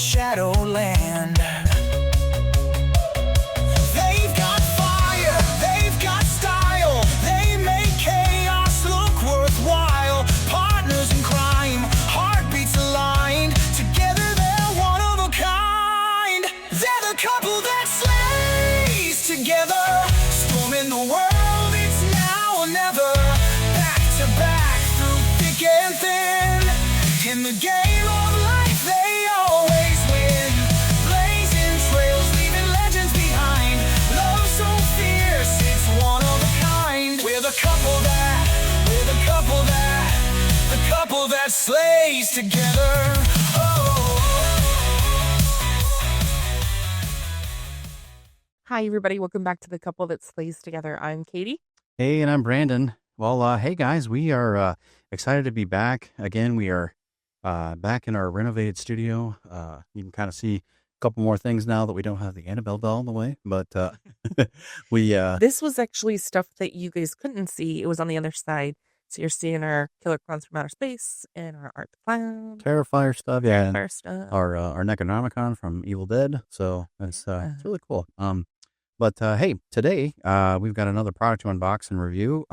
Shadowland. They've got fire, they've got style, they make chaos look worthwhile. Partners in crime, heartbeats aligned, together they're one of a kind. They're the couple that slays together, storming the world, it's now or never. Back to back, through thick and thin, in the game of life they always win. Blazing trails, leaving legends behind. Love so fierce, it's one of a kind. We're the couple that slays together. Oh. Hi, everybody. Welcome back to The Couple That Slays Together. I'm Katie. Hey, and I'm Brandon. Well, hey guys, we are excited to be back again. We are back in our renovated studio. You can kind of see a couple more things now that we don't have the Annabelle doll in the way, but we This was actually stuff that you guys couldn't see. It was on the other side. So you're seeing our Killer Clowns from Outer Space and our Art the Clown. Terrifier stuff, yeah, and Terrifier stuff. our Necronomicon from Evil Dead. So it's really cool. But hey, today we've got another product to unbox and review.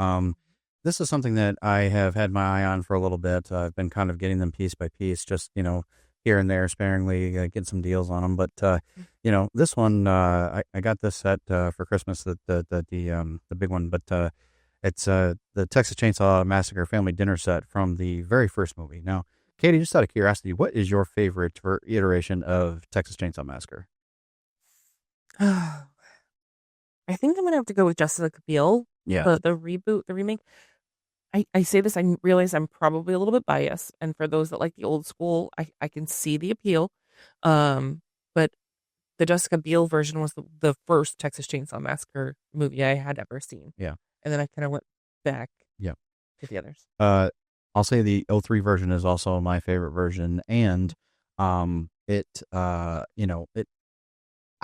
This is something that I have had my eye on for a little bit. I've been kind of getting them piece by piece, just, here and there, sparingly, get some deals on them. But, this one, I got this set for Christmas, the big one. But it's the Texas Chainsaw Massacre family dinner set from the very first movie. Now, Katie, just out of curiosity, what is your favorite iteration of Texas Chainsaw Massacre? I think I'm going to have to go with Jessica Biel. Yeah. The reboot, the remake. I say this, I realize I'm probably a little bit biased. And for those that like the old school, I can see the appeal. But the Jessica Biel version was the first Texas Chainsaw Massacre movie I had ever seen. Yeah. And then I kind of went back Yeah. to the others. I'll say the 03 version is also my favorite version. And I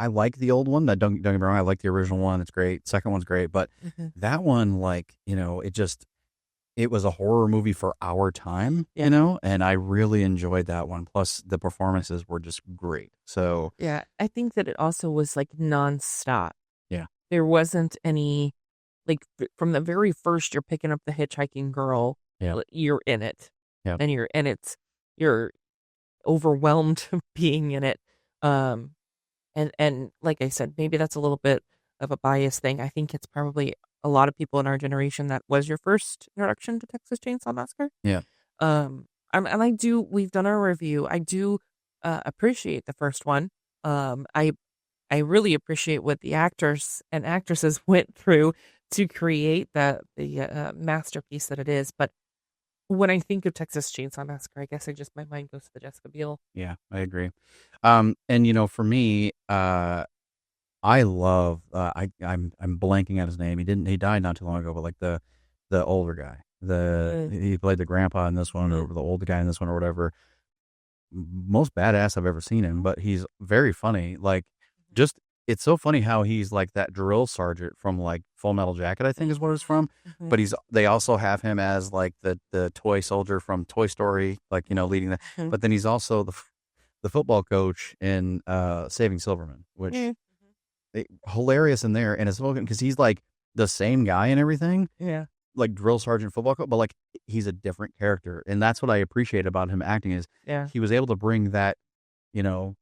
like the old one. Don't get me wrong. I like the original one. It's great. Second one's great. But that one, it was a horror movie for our time, and I really enjoyed that one. Plus, the performances were just great. So, yeah, I think that it also was like nonstop. Yeah. There wasn't any, from the very first, you're picking up the hitchhiking girl. Yeah. You're in it. Yeah. And you're overwhelmed being in it. And like I said, maybe that's a little bit of a bias thing. I think it's probably a lot of people in our generation that was your first introduction to Texas Chainsaw Massacre. Yeah. We've done our review. I do appreciate the first one. I really appreciate what the actors and actresses went through to create the masterpiece that it is. But when I think of Texas Chainsaw Massacre, I guess my mind goes to the Jessica Biel. Yeah, I agree. And for me, I love. I'm blanking out his name. He died not too long ago, but the older guy. He played the grandpa in this one, or the older guy in this one, or whatever. Most badass I've ever seen him, but he's very funny. It's so funny how he's like that drill sergeant from Full Metal Jacket, I think is what it's from. But they also have him as the toy soldier from Toy Story, leading that. But then he's also the football coach in Saving Silverman, which hilarious in there. And it's because he's the same guy and everything. Yeah. Like drill sergeant football coach, but he's a different character. And that's what I appreciate about him acting is he was able to bring that, hey,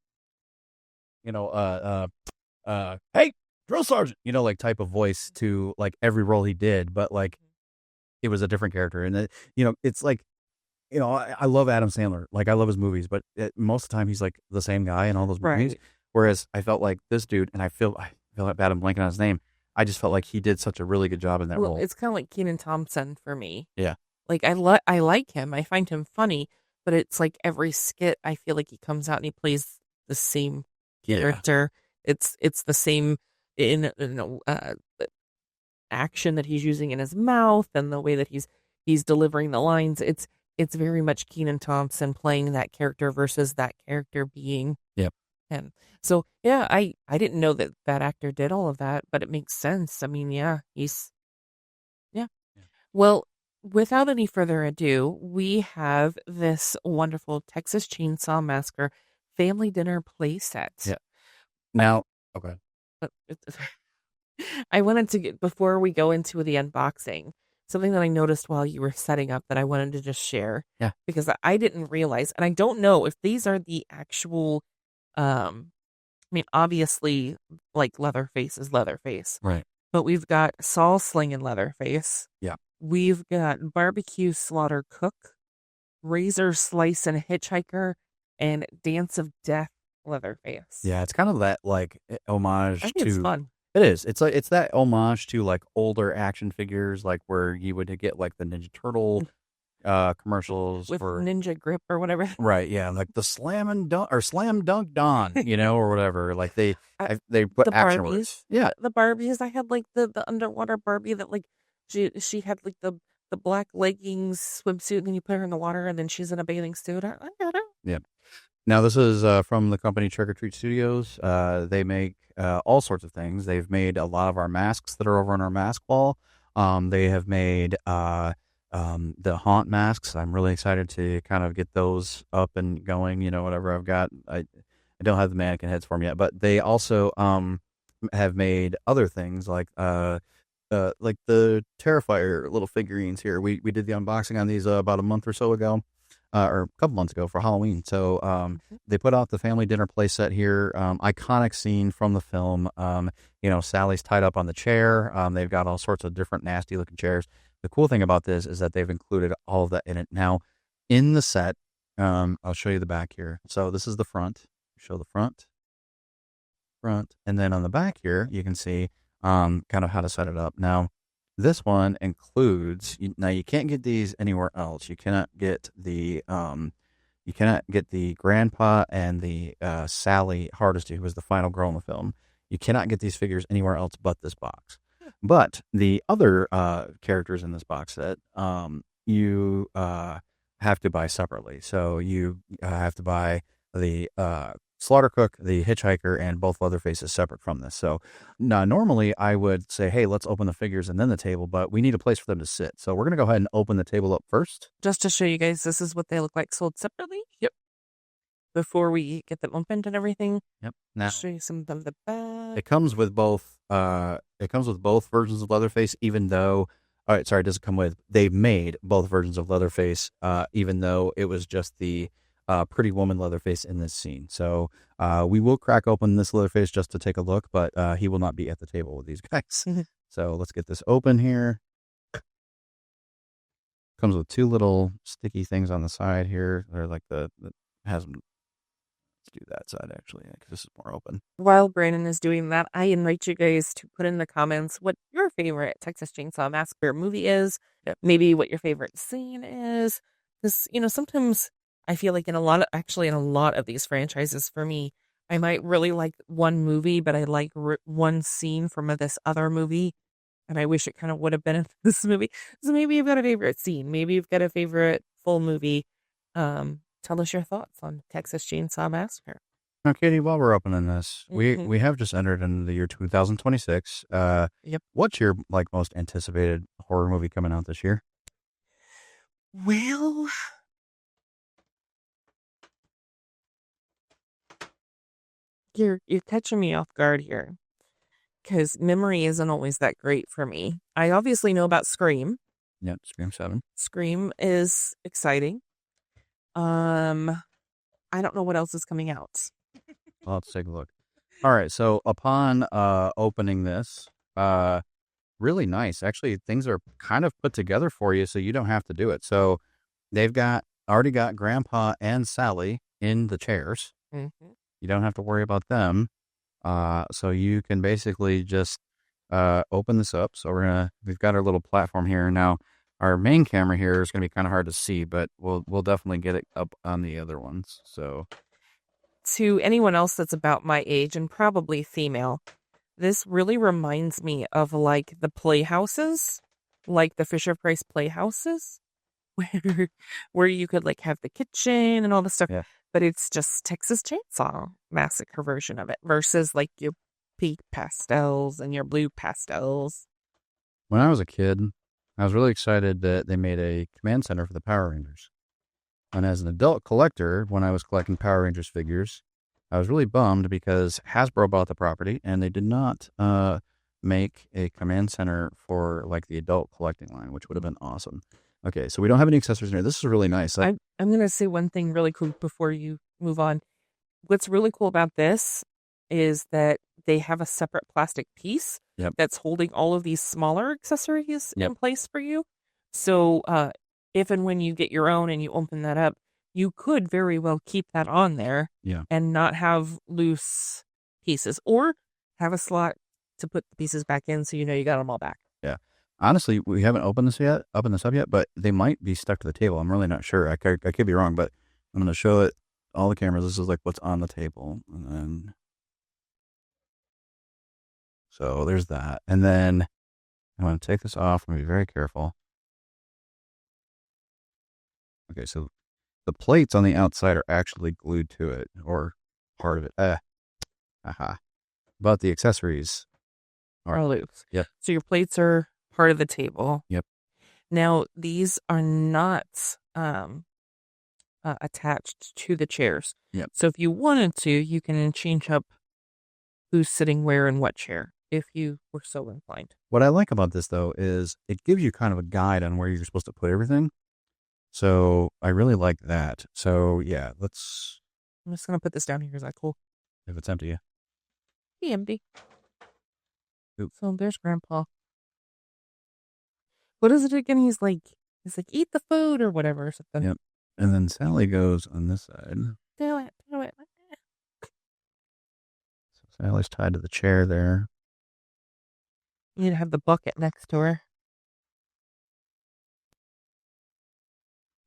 drill sergeant, type of voice to every role he did, but it was a different character. And it's I love Adam Sandler. I love his movies, but most of the time he's the same guy in all those movies. Right. Whereas I felt like this dude, and I feel like bad I'm blanking on his name. I just felt like he did such a really good job in that role. It's kind of like Kenan Thompson for me. Yeah. I like him. I find him funny, but it's every skit I feel like he comes out and he plays the same character. It's the same action that he's using in his mouth and the way that he's delivering the lines. It's very much Kenan Thompson playing that character versus that character being him. So yeah, I didn't know that actor did all of that, but it makes sense. I mean, he's Well, without any further ado, we have this wonderful Texas Chainsaw Massacre family dinner playset. Yeah. Now, okay. But I wanted to get, before we go into the unboxing, something that I noticed while you were setting up that I wanted to just share. Yeah. Because I didn't realize, and I don't know if these are the actual, I mean, obviously, like Leatherface is Leatherface. Right. But we've got Saul slinging Leatherface. Yeah. We've got Barbecue Slaughter Cook, Razor Slice and Hitchhiker, and Dance of Death Leatherface. Yeah, it's kind of that like homage I think to. it's fun. It is. It's like it's that homage to like older action figures, like where you would get like the Ninja Turtle commercials With for Ninja Grip or whatever. right. Yeah, like the Slam and Dunk or Slam Dunk Don, or whatever. Like they put The action Barbies. words. Yeah, The Barbies. I had like the underwater Barbie that like she had like the black leggings swimsuit, and then you put her in the water, and then she's in a bathing suit. I got her. yeah. Now this is from the company Trick or Treat Studios. They make all sorts of things. They've made a lot of our masks that are over on our mask wall. They have made the haunt masks. I'm really excited to kind of get those up and going. Whatever I've got, I don't have the mannequin heads for them yet, but they also have made other things like the Terrifier little figurines here. We did the unboxing on these about a month or so ago. Or a couple months ago for Halloween. So they put out the family dinner playset here. Iconic scene from the film. Sally's tied up on the chair. They've got all sorts of different nasty looking chairs. The cool thing about this is that they've included all of that in it. Now, in the set, I'll show you the back here. So this is the front. Show the front. And then on the back here, you can see kind of how to set it up. Now, this one includes, now you can't get these anywhere else. You cannot get the grandpa and the Sally Hardesty, who was the final girl in the film. You cannot get these figures anywhere else but this box. But the other characters in this box set, you have to buy separately. So you have to buy the Slaughter Cook, the Hitchhiker, and both Leatherfaces separate from this. So now normally I would say, hey, let's open the figures and then the table, but we need a place for them to sit. So we're going to go ahead and open the table up first. Just to show you guys, this is what they look like sold separately. Yep. Before we get them opened and everything. Yep. Now I'll show you some of the back. it comes with both. It comes with both versions of Leatherface, even though. All right, sorry, it doesn't come with. They've made both versions of Leatherface, even though it was just the Pretty Woman Leatherface in this scene. So we will crack open this Leatherface just to take a look, but he will not be at the table with these guys. So let's get this open here. Comes with two little sticky things on the side here. They're like has them. Let's do that side actually, because this is more open. While Brandon is doing that, I invite you guys to put in the comments what your favorite Texas Chainsaw Massacre movie is. Yep. Maybe what your favorite scene is. Because, sometimes I feel like in a lot of these franchises, for me, I might really like one movie, but I like one scene from this other movie, and I wish it kind of would have been in this movie. So maybe you've got a favorite scene. Maybe you've got a favorite full movie. Tell us your thoughts on Texas Chainsaw Massacre. Now, Katie, while we're opening this, we have just entered into the year 2026. Yep. What's your most anticipated horror movie coming out this year? Well, you're catching me off guard here, because memory isn't always that great for me. I obviously know about Scream. Yep, Scream 7. Scream is exciting. I don't know what else is coming out. Well, let's take a look. All right, so upon opening this, really nice. Actually, things are kind of put together for you, so you don't have to do it. So they've already got Grandpa and Sally in the chairs. Mm-hmm. You don't have to worry about them. So you can basically just open this up. So we've got our little platform here now. Our main camera here is going to be kind of hard to see, but we'll definitely get it up on the other ones. So, to anyone else that's about my age and probably female, this really reminds me of like the playhouses, like the Fisher-Price playhouses, where you could like have the kitchen and all this stuff. Yeah. But it's just Texas Chainsaw Massacre version of it versus like your pink pastels and your blue pastels. When I was a kid, I was really excited that they made a command center for the Power Rangers. And as an adult collector, when I was collecting Power Rangers figures, I was really bummed because Hasbro bought the property and they did not make a command center for like the adult collecting line, which would have been awesome. Okay, so we don't have any accessories in here. This is really nice. I'm going to say one thing really cool before you move on. What's really cool about this is that they have a separate plastic piece that's holding all of these smaller accessories in place for you. So if and when you get your own and you open that up, you could very well keep that on there and not have loose pieces, or have a slot to put the pieces back in so you know you got them all back. Yeah. Honestly, we haven't opened this up yet, but they might be stuck to the table. I'm really not sure. I could be wrong, but I'm going to show it all the cameras. This is like what's on the table. And then, so there's that. And then I'm going to take this off and be very careful. Okay, so the plates on the outside are actually glued to it, or part of it. But the accessories are loose. Yep. So your plates are part of the table. Yep. Now, these are not attached to the chairs. Yep. So if you wanted to, you can change up who's sitting where in what chair, if you were so inclined. What I like about this, though, is it gives you kind of a guide on where you're supposed to put everything. So I really like that. So yeah, I'm just going to put this down here. Is that cool? If it's empty, yeah. Be empty. Oop. So there's Grandpa. What is it again? He's like, eat the food or whatever or something. Yep. And then Sally goes on this side. Do it. So Sally's tied to the chair there. You need to have the bucket next to her.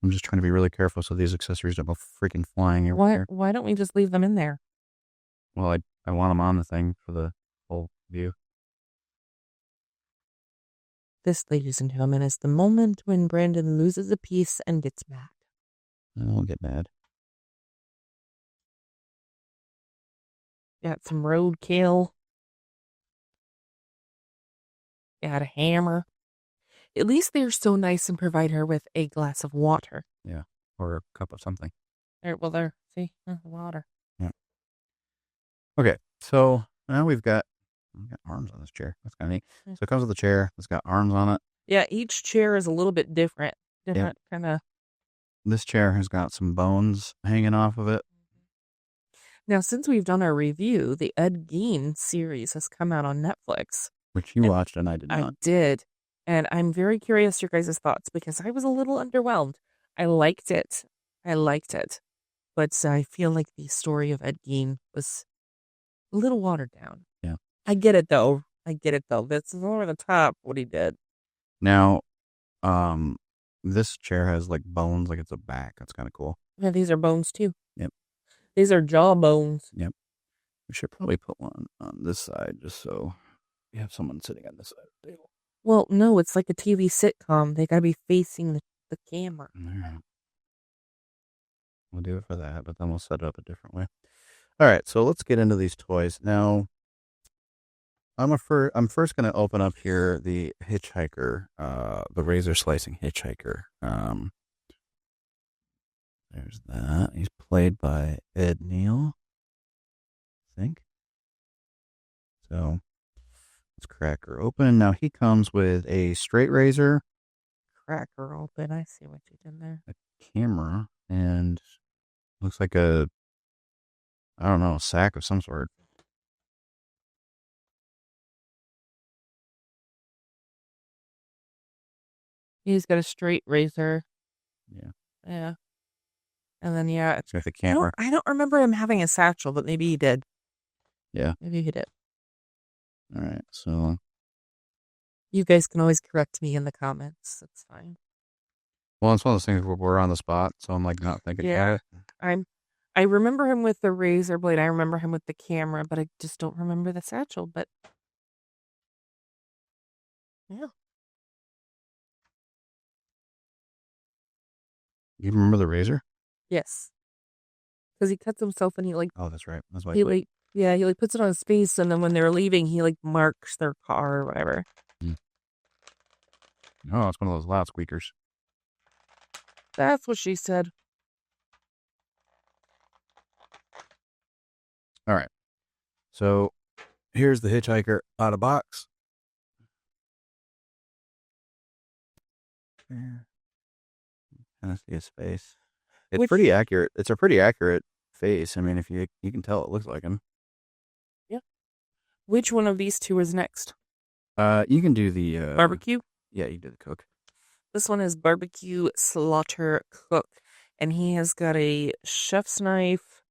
I'm just trying to be really careful so these accessories don't go freaking flying everywhere. Why don't we just leave them in there? Well, I want them on the thing for the whole view. This, ladies and gentlemen, is the moment when Brandon loses a piece and gets mad. I won't get mad. Got some roadkill. Got a hammer. At least they're so nice and provide her with a glass of water. Yeah, or a cup of something. See, water. Yeah. Okay, so now we've got arms on this chair. That's kind of neat. So it comes with a chair. It's got arms on it. Yeah, each chair is a little bit different. Kind of. This chair has got some bones hanging off of it. Now, since we've done our review, the Ed Gein series has come out on Netflix. Which you watched and I did not. I did. And I'm very curious your guys' thoughts because I was a little underwhelmed. I liked it. But I feel like the story of Ed Gein was a little watered down. Yeah. I get it, though. This is over the top what he did. Now, this chair has like bones, like it's a back. That's kind of cool. Yeah, these are bones, too. Yep. These are jaw bones. Yep. We should probably put one on this side just so we have someone sitting on this side of the table. Well, no, it's like a TV sitcom. They gotta be facing the camera. Right. We'll do it for that, but then we'll set it up a different way. All right, so let's get into these toys. Now, I'm first going to open up here the hitchhiker, the razor slicing hitchhiker. There's that. He's played by Ed Neal, I think. So let's crack her open. Now he comes with a straight razor. Crack her open. I see what you did there. A camera, and looks like a sack of some sort. He's got a straight razor. Yeah. Yeah. And then, yeah. It's got the camera. I don't remember him having a satchel, but maybe he did. Yeah. Maybe he did. All right. So you guys can always correct me in the comments. It's fine. Well, it's one of those things where we're on the spot, so I'm like not thinking. Yeah. I remember him with the razor blade. I remember him with the camera, but I just don't remember the satchel. But yeah. You remember the razor? Yes. Because he cuts himself and he Oh, that's right. That's why he puts it on his face, and then when they're leaving, he marks their car or whatever. Oh, it's one of those loud squeakers. That's what she said. All right. So here's the hitchhiker out of box. Kind of see his face. It's pretty accurate. It's a pretty accurate face. I mean, if you can tell, it looks like him. Yeah. Which one of these two is next? You can do the Barbecue. Yeah, you do the cook. This one is barbecue slaughter cook, and he has got a chef's knife,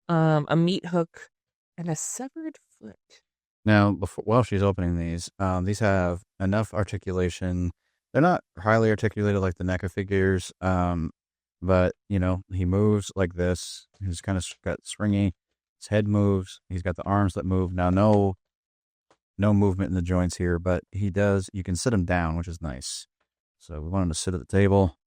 a meat hook, and a severed foot. Now, while she's opening these have enough articulation. They're not highly articulated like the NECA figures, but he moves like this. He's kind of got springy. His head moves. He's got the arms that move. Now, no movement in the joints here, but he does. You can sit him down, which is nice. So we want him to sit at the table.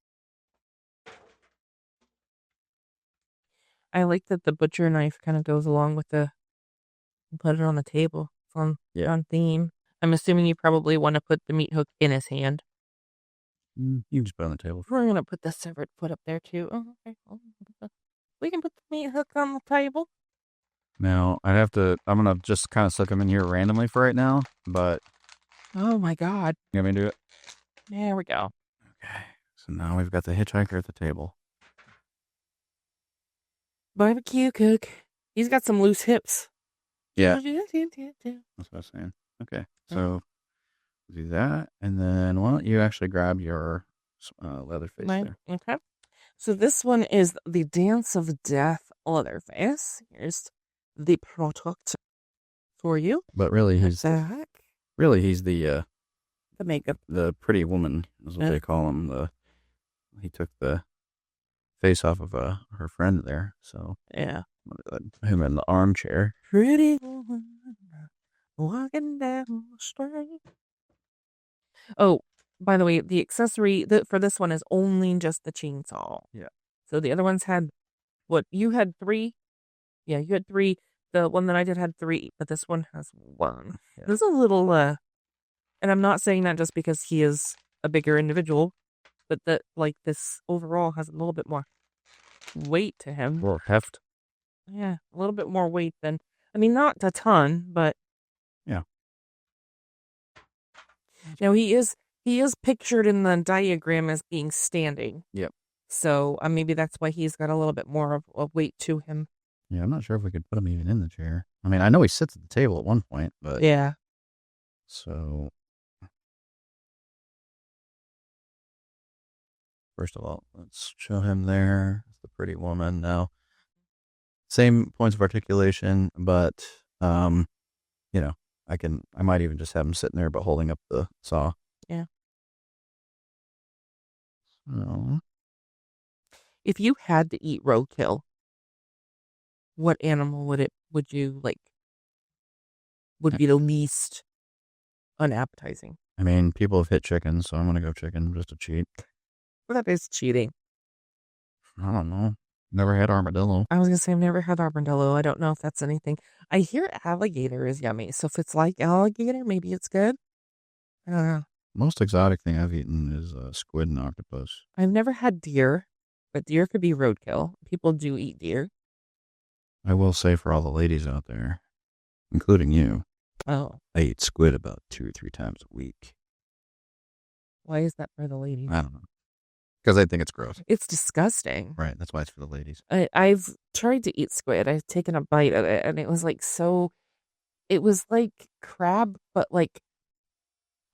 I like that the butcher knife kind of goes along with put it on the table. It's on theme. I'm assuming you probably want to put the meat hook in his hand. You can just put it on the table. We're going to put the severed foot up there too. Oh, okay. We can put the meat hook on the table. Now, I'm going to just kind of slip him in here randomly for right now, but... Oh my God. You want me to do it? There we go. Okay. So now we've got the hitchhiker at the table. Barbecue cook. He's got some loose hips. Yeah. That's what I was saying. Okay. So do that. And then why don't you actually grab your Leatherface there? Okay. So this one is the Dance of Death Leatherface. Here's the product for you. But really, he's the makeup. The pretty woman is what they call him. He took the face off of her friend there. So yeah, him in the armchair. Pretty woman walking down the street. Oh, by the way, the accessory for this one is only just the chainsaw. Yeah. So the other ones had you had 3. Yeah, you had 3. The one that I did had 3, but this one has 1. Yeah. There's a little and I'm not saying that just because he is a bigger individual, but that this overall has a little bit more weight to him. Or heft. Yeah, a little bit more weight than, I mean, not a ton, but yeah. Now he is pictured in the diagram as being standing. Yep. So maybe that's why he's got a little bit more of weight to him. Yeah, I'm not sure if we could put him even in the chair. I mean, I know he sits at the table at one point, but yeah. So first of all, let's show him there. It's the pretty woman now. Same points of articulation, but I might even just have him sitting there but holding up the saw. Yeah. So if you had to eat roadkill, what animal would you like? Would be the least unappetizing? I mean, people have hit chicken, so I'm gonna go chicken just to cheat. Well, that is cheating. I don't know. Never had armadillo. I was gonna say I've never had armadillo. I don't know if that's anything. I hear alligator is yummy, so if it's like alligator, maybe it's good. I don't know. Most exotic thing I've eaten is squid and octopus. I've never had deer, but deer could be roadkill. People do eat deer. I will say for all the ladies out there, including you, I eat squid about 2 or 3 times a week. Why is that for the ladies? I don't know. Because I think it's gross. It's disgusting. Right, that's why it's for the ladies. I've tried to eat squid. I've taken a bite of it, and it was it was like crab, but like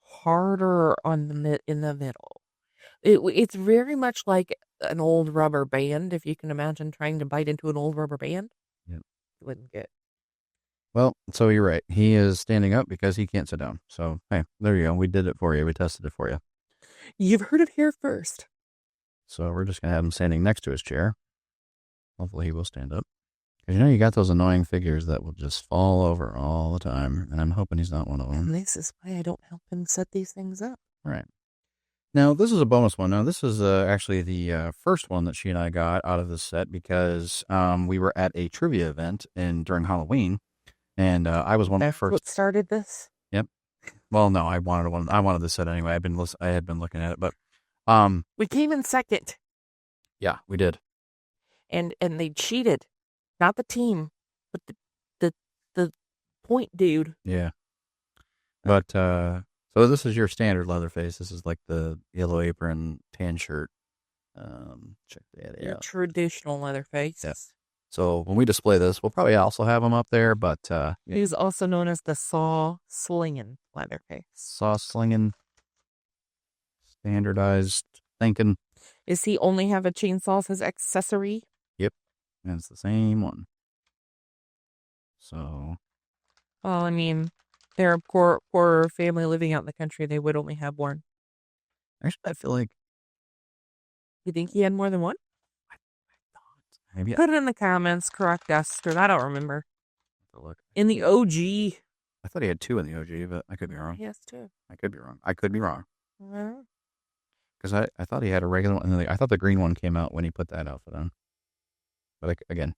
harder in the middle. It's very much like an old rubber band, if you can imagine trying to bite into an old rubber band. Yep. Wouldn't get. Well, so you're right. He is standing up because he can't sit down. So, hey, there you go. We did it for you. We tested it for you. You've heard it here first. So we're just going to have him standing next to his chair. Hopefully he will stand up. Because you got those annoying figures that will just fall over all the time. And I'm hoping he's not one of them. And this is why I don't help him set these things up. Right. Now, this is a bonus one. Now, this is actually the first one that she and I got out of this set because we were at a trivia event during Halloween. And I was one of the first. What started this? Yep. Well, no, I wanted one. I wanted this set anyway. I had been looking at it, but we came in second. Yeah, we did. And they cheated, not the team, but point, dude. Yeah. But so this is your standard Leatherface. This is like the yellow apron, tan shirt. Check that Your out. traditional Leatherface. Yeah. So when we display this, we'll probably also have him up there, but He's also known as the saw slinging Leatherface. saw slinging, standardized thinking. Does he only have a chainsaw as his accessory? Yep. And it's the same one. So Well, I mean, they're a poor family living out in the country. They would only have one. actually I feel like You think he had more than one? maybe Put it in the comments. Correct us, because I don't remember. look. In the OG. I thought he had 2 in the OG, but I could be wrong. Yes, too. I could be wrong. Well, Because I thought he had a regular one, and I thought the green one came out when he put that outfit on. But again,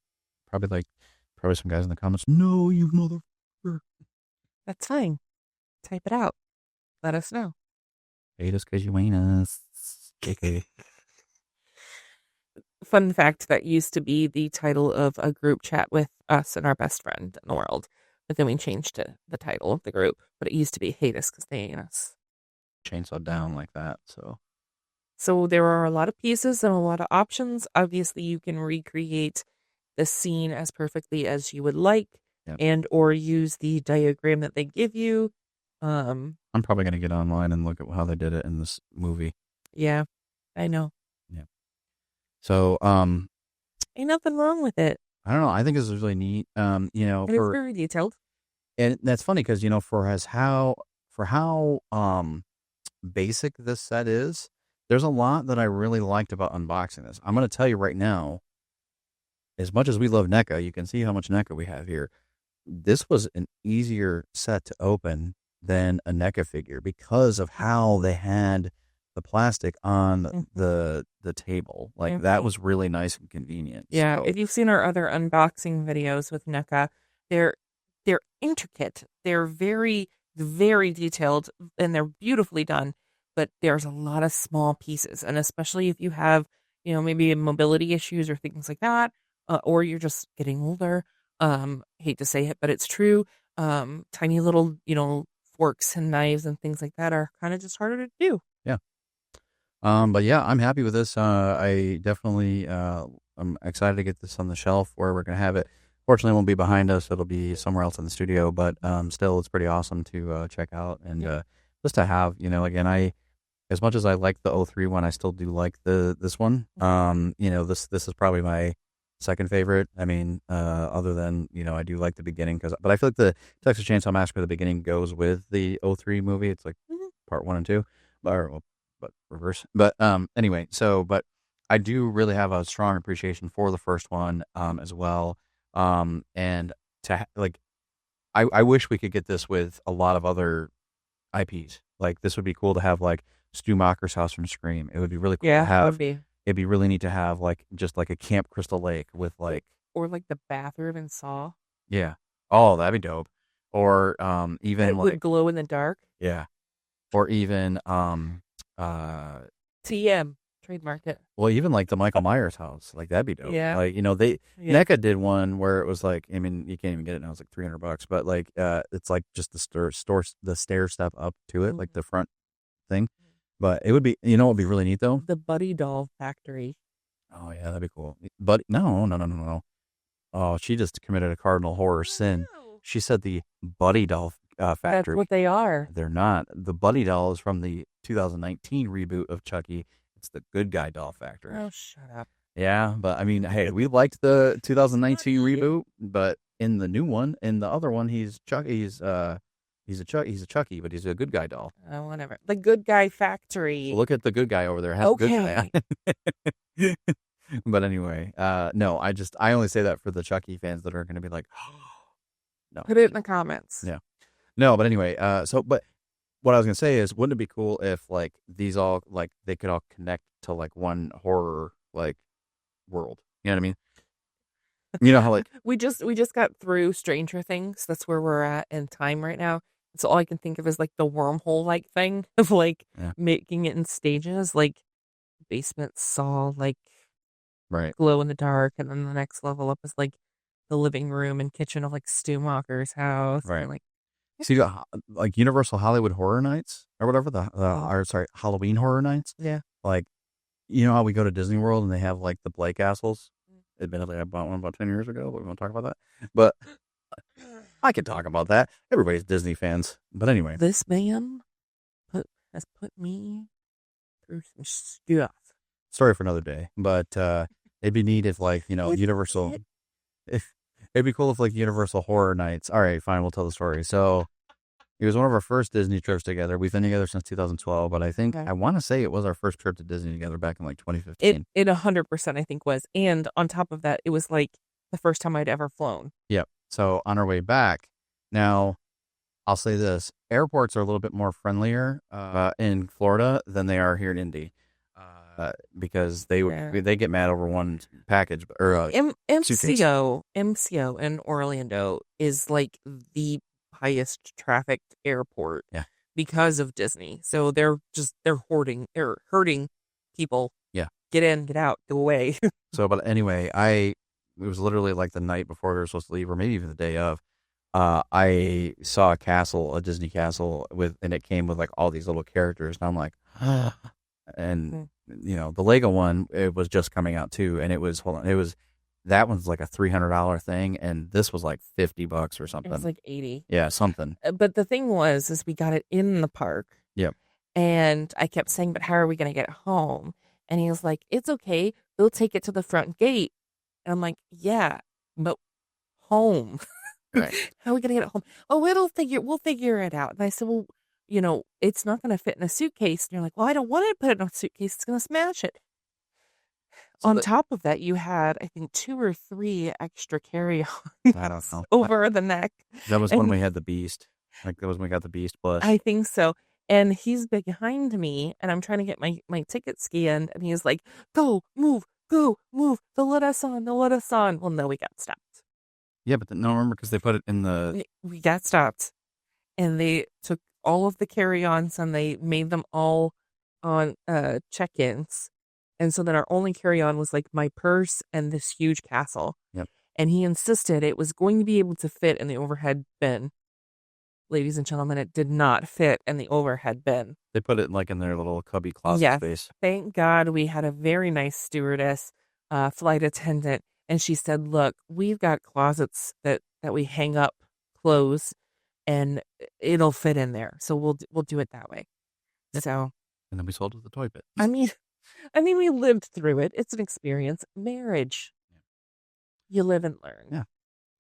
probably some guys in the comments. No, you motherfucker. that's fine. Type it out. Let us know. Hate us because you ain't us. KK. Fun fact, that used to be the title of a group chat with us and our best friend in the world. But then we changed it, the title of the group. But it used to be Hate Us Because They Ain't Us. Chainsaw down like that, so. So there are a lot of pieces and a lot of options. Obviously, you can recreate the scene as perfectly as you would like, Yep. and or use the diagram that they give you. I'm probably going to get online and look at how they did it in this movie. Yeah, I know. Yeah. So, Ain't nothing wrong with it. I don't know. I think this is really neat. It is very detailed. And that's funny because, for how basic this set is, there's a lot that I really liked about unboxing this. I'm going to tell you right now, as much as we love NECA, you can see how much NECA we have here. This was an easier set to open than a NECA figure because of how they had the plastic on the table. Like that was really nice and convenient. Yeah, So, if you've seen our other unboxing videos with NECA, they're intricate. They're very, very detailed, and they're beautifully done. But there's a lot of small pieces, and especially if you have, maybe mobility issues or things like that, or you're just getting older. Hate to say it, but it's true. Tiny little, forks and knives and things like that are kind of just harder to do. yeah. But yeah, I'm happy with this. I definitely, I'm excited to get this on the shelf where we're going to have it. Fortunately, it won't be behind us. It'll be somewhere else in the studio, but still, it's pretty awesome to check out and just to have, again, as much as I like the 03 one, I still do like this one. This is probably my second favorite. I mean, other than, I do like the beginning but I feel like the Texas Chainsaw Massacre, the beginning goes with the 03 movie. It's like part 1 and 2, but reverse. But anyway, but I do really have a strong appreciation for the first one as well. And I wish we could get this with a lot of other IPs. Like this would be cool to have like Stu Macher's house from Scream. It would be really cool to have. Would be. It'd be really neat to have like just like a Camp Crystal Lake with like or like the bathroom in Saw. Yeah. Oh, that'd be dope. Or even It would glow in the dark. Yeah. Or even TM trademark it. Well, even like the Michael Myers house, like that'd be dope. Yeah. Like NECA did one where it was like, I mean, you can't even get it now. It's like $300, but like it's like just the stair step up to it, like the front thing. But it would be, it would be really neat though. The Buddy Doll Factory. Oh yeah, that'd be cool. But no. Oh, she just committed a cardinal horror sin. She said the Buddy Doll Factory. That's what they are. They're not. The Buddy Doll is from the 2019 reboot of Chucky. It's the Good Guy Doll Factory. Oh, shut up. Yeah, but I mean, hey, we liked the 2019 reboot, but in the new one, in the other one, he's Chucky. He's a Chucky, but he's a good guy doll. Whatever. The Good Guy Factory. Look at the good guy over there. Has Okay. Good guy. But anyway, no, I only say that for the Chucky fans that are going to be like, no. Put it in the comments. Yeah. No, but anyway, but what I was going to say is, wouldn't it be cool if like these all like they could all connect to like one horror like world? You know what I mean? You know how like we just got through Stranger Things. That's where we're at in time right now. So all I can think of is like the wormhole like thing of like making it in stages, like basement Saw, like right glow in the dark, and then the next level up is like the living room and kitchen of like Stumacher's house. Right. And, like, So you got like Universal Hollywood Horror Nights or whatever Halloween Horror Nights. yeah. Like, you know how we go to Disney World and they have like the Blake Castles. Admittedly, I bought one about 10 years ago, but we won't talk about that. But I can talk about that. Everybody's Disney fans. But anyway, This man has put me through some stuff. story for another day. But it'd be neat if like, It's Universal. it. If it'd be cool if like Universal Horror Nights. All right, fine, we'll tell the story. So it was one of our first Disney trips together. We've been together since 2012, but I think Okay. I want to say it was our first trip to Disney together back in like 2015. It 100% I think was. And on top of that, it was like the first time I'd ever flown. Yep. So on our way back, now I'll say this: airports are a little bit more friendlier in Florida than they are here in Indy, because they get mad over one package or suitcase. MCO in Orlando is like the highest trafficked airport. Yeah. Because of Disney. So they're hurting people. Yeah. Get in, get out, go away. So, but anyway, it was literally like the night before we were supposed to leave, or maybe even the day of. I saw a Disney castle and it came with like all these little characters, and I'm like, and the Lego one, it was just coming out too, and that one's like a $300 thing, and this was like $50 or something. It was like 80. Yeah, something. But the thing is we got it in the park. Yep. And I kept saying, but how are we going to get home? And he was like, it's okay. They'll take it to the front gate. And I'm like, yeah, but home. Right. How are we going to get it home? Oh, we'll figure it out. And I said, well, it's not going to fit in a suitcase. And you're like, well, I don't want to put it in a suitcase. It's going to smash it. So on top of that, you had, I think, 2 or 3 extra carry-ons. I don't know. Over the neck. That was when we had the Beast. Like, that was when we got the Beast Plus. I think so. And he's behind me, and I'm trying to get my ticket scanned, and he's like, go, move. They'll let us on. Well, no, we got stopped. Yeah, but no, remember, because they put it in the... We got stopped. And they took all of the carry-ons, and they made them all on check-ins. And so then our only carry-on was like my purse and this huge castle. Yep. And he insisted it was going to be able to fit in the overhead bin. Ladies and gentlemen, it did not fit in the overhead bin. They put it like in their little cubby closet space. Thank God we had a very nice stewardess, flight attendant, and she said, look, we've got closets that we hang up clothes, and it'll fit in there. So we'll do it that way. Yep. So, and then we sold it the toy bit. I mean, we lived through it. It's an experience. Marriage. You live and learn. Yeah.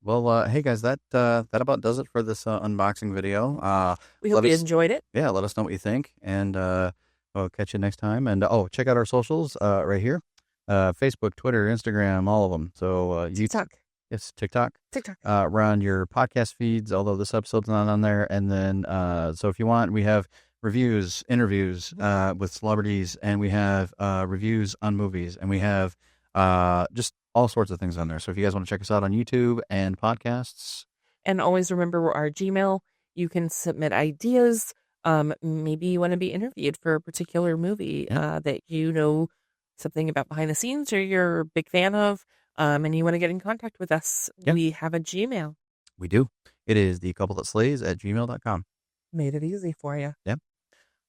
Well, hey guys, that about does it for this unboxing video. We hope you enjoyed it. Yeah, let us know what you think, and we'll catch you next time. And check out our socials right here: Facebook, Twitter, Instagram, all of them. So TikTok. Yes, TikTok. We're on your podcast feeds, although this episode's not on there. And then, so if you want, we have reviews, interviews with celebrities, and we have reviews on movies, and we have just all sorts of things on there. So if you guys want to check us out on YouTube and podcasts. And always remember our Gmail. You can submit ideas. Maybe you want to be interviewed for a particular movie that you know something about behind the scenes or you're a big fan of, and you want to get in contact with us. Yeah. We have a Gmail. We do. It is thecouplethatslays@gmail.com. Made it easy for you. Yep.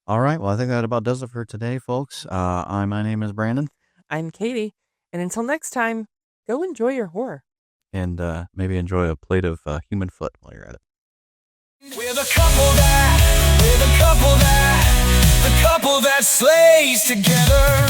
All right. Well, I think that about does it for today, folks. My name is Brandon. I'm Katie. And until next time, go enjoy your horror. And maybe enjoy a plate of human foot while you're at it. We're the couple that slays together.